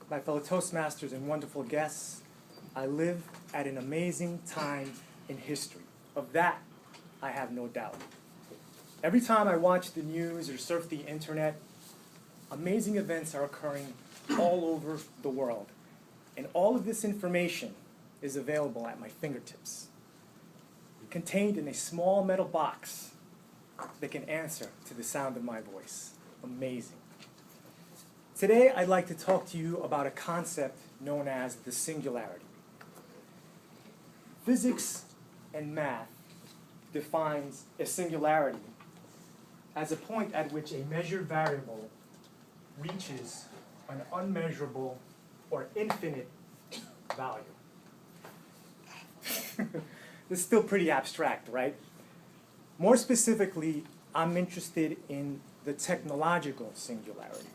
my fellow Toastmasters and wonderful guests, I live at an amazing time in history. Of that, I have no doubt. Every time I watch the news or surf the internet, amazing events are occurring all over the world. And all of this information is available at my fingertips, contained in a small metal box that can answer to the sound of my voice. Amazing. Today, I'd like to talk to you about a concept known as the singularity. Physics and math defines a singularity as a point at which a measured variable reaches an unmeasurable or infinite value. This is still pretty abstract, right? More specifically, I'm interested in the technological singularity.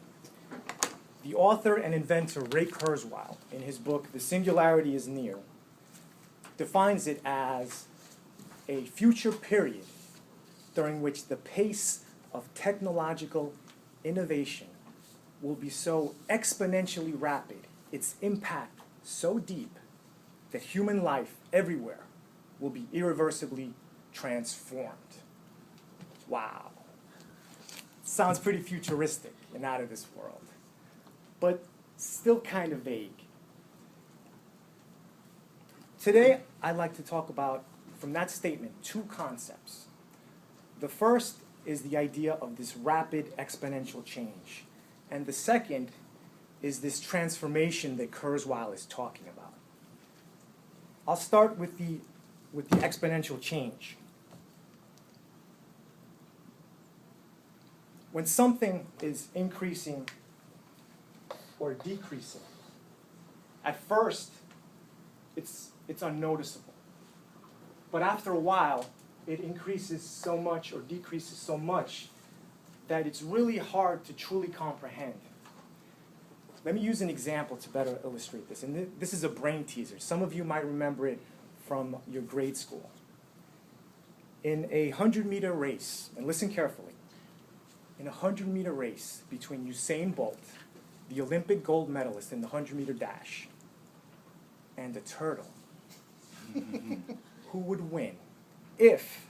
The author and inventor Ray Kurzweil, in his book, The Singularity is Near, defines it as a future period during which the pace of technological innovation will be so exponentially rapid, its impact so deep, that human life everywhere will be irreversibly transformed. Wow. Sounds pretty futuristic and out of this world, but still kind of vague. Today, I'd like to talk about, from that statement, two concepts. The first is the idea of this rapid exponential change, and the second is this transformation that Kurzweil is talking about. I'll start with the exponential change. When something is increasing or decreasing, at first it's unnoticeable. But after a while, it increases so much or decreases so much that it's really hard to truly comprehend. Let me use an example to better illustrate this. And this is a brain teaser. Some of you might remember it from your grade school. In a 100-meter race, and listen carefully, in a 100-meter race between Usain Bolt, the Olympic gold medalist in the 100-meter dash, and a turtle, who would win if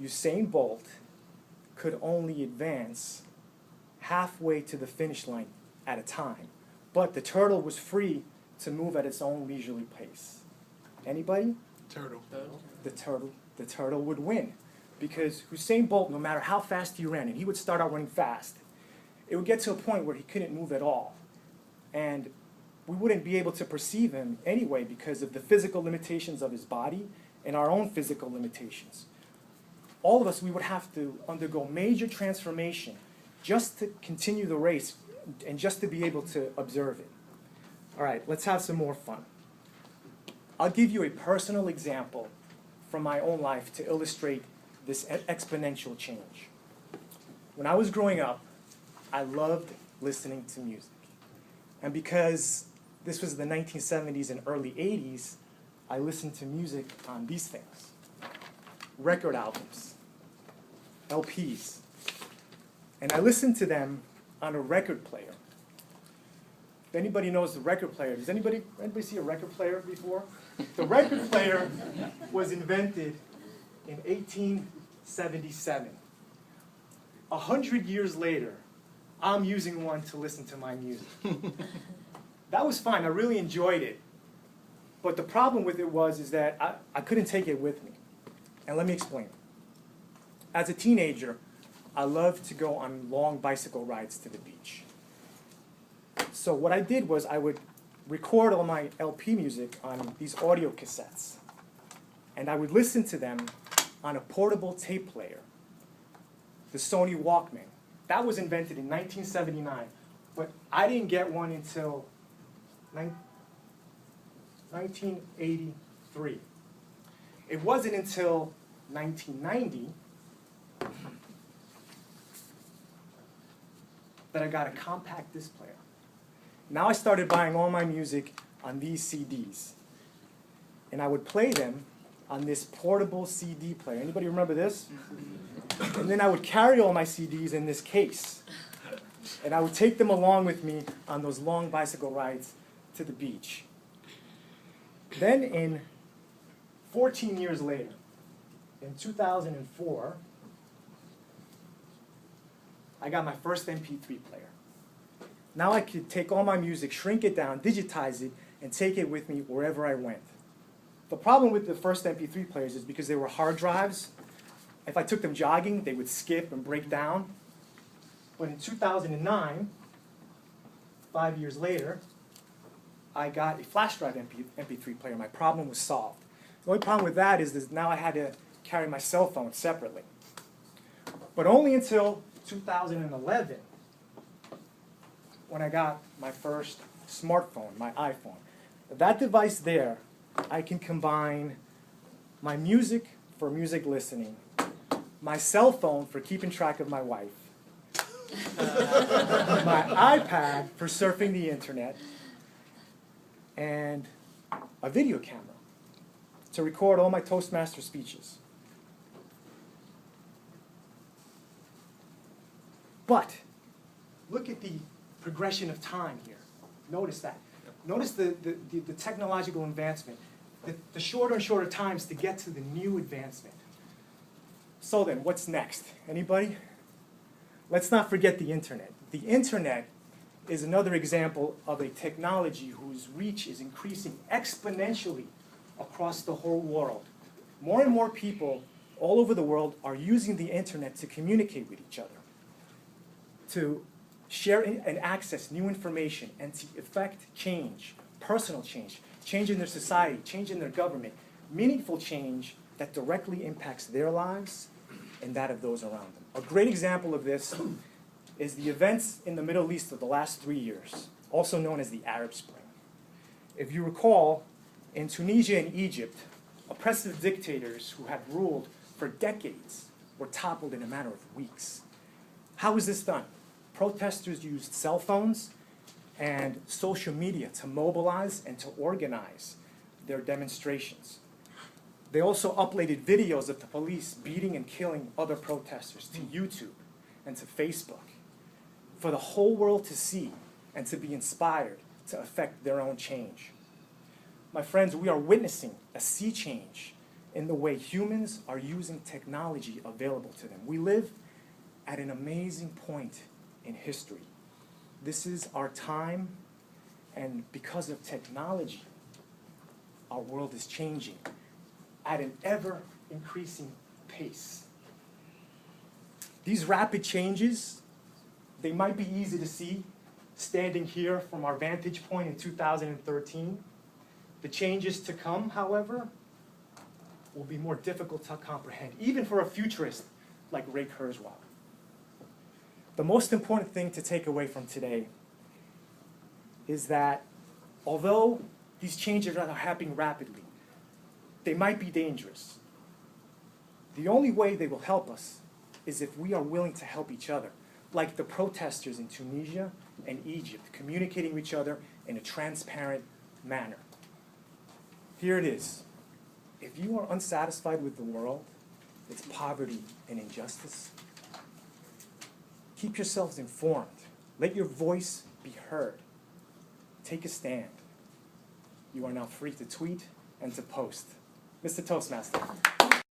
Usain Bolt could only advance halfway to the finish line at a time, but the turtle was free to move at its own leisurely pace? Anybody? Turtle. The turtle would win, because Usain Bolt, no matter how fast he ran, and he would start out running fast, it would get to a point where he couldn't move at all. And we wouldn't be able to perceive him anyway because of the physical limitations of his body and our own physical limitations. All of us, we would have to undergo major transformation just to continue the race and just to be able to observe it. All right, let's have some more fun. I'll give you a personal example from my own life to illustrate this exponential change. When I was growing up, I loved listening to music. And because this was the 1970s and early 80s, I listened to music on these things: record albums, LPs. And I listened to them on a record player. If anybody knows the record player, does anybody see a record player before? The record player was invented in 1877. 100 years later, I'm using one to listen to my music. That was fine, I really enjoyed it. But the problem with it is that I couldn't take it with me. And let me explain. As a teenager, I loved to go on long bicycle rides to the beach. So what I did was I would record all my LP music on these audio cassettes. And I would listen to them on a portable tape player, the Sony Walkman. That was invented in 1979, but I didn't get one until 1983. It wasn't until 1990 that I got a compact disc player. Now I started buying all my music on these CDs. And I would play them on this portable CD player. Anybody remember this? And then I would carry all my CDs in this case. And I would take them along with me on those long bicycle rides to the beach. Then 14 years later, in 2004, I got my first MP3 player. Now I could take all my music, shrink it down, digitize it, and take it with me wherever I went. The problem with the first MP3 players is because they were hard drives, if I took them jogging, they would skip and break down. But in 2009, 5 years later, I got a flash drive MP3 player. My problem was solved. The only problem with that is that now I had to carry my cell phone separately. But only until 2011, when I got my first smartphone, my iPhone. That device there, I can combine my music for music listening, my cell phone for keeping track of my wife, my iPad for surfing the internet, and a video camera to record all my Toastmaster speeches. But look at the progression of time here. Notice that. Notice the technological advancement, the shorter and shorter times to get to the new advancement. So then, what's next? Anybody? Let's not forget the internet. The internet is another example of a technology whose reach is increasing exponentially across the whole world. More and more people all over the world are using the internet to communicate with each other, to share and access new information, and to effect change, personal change, change in their society, change in their government, meaningful change that directly impacts their lives and that of those around them. A great example of this is the events in the Middle East of the last 3 years, also known as the Arab Spring. If you recall, in Tunisia and Egypt, oppressive dictators who had ruled for decades were toppled in a matter of weeks. How was this done? Protesters used cell phones and social media to mobilize and to organize their demonstrations. They also uploaded videos of the police beating and killing other protesters to YouTube and to Facebook for the whole world to see and to be inspired to affect their own change. My friends, we are witnessing a sea change in the way humans are using technology available to them. We live at an amazing point in history. This is our time, and because of technology, our world is changing at an ever-increasing pace. These rapid changes, they might be easy to see standing here from our vantage point in 2013. The changes to come, however, will be more difficult to comprehend, even for a futurist like Ray Kurzweil. The most important thing to take away from today is that although these changes are happening rapidly, they might be dangerous. The only way they will help us is if we are willing to help each other, like the protesters in Tunisia and Egypt, communicating with each other in a transparent manner. Here it is. If you are unsatisfied with the world, its poverty and injustice, keep yourselves informed. Let your voice be heard. Take a stand. You are now free to tweet and to post. Mr. Toastmaster.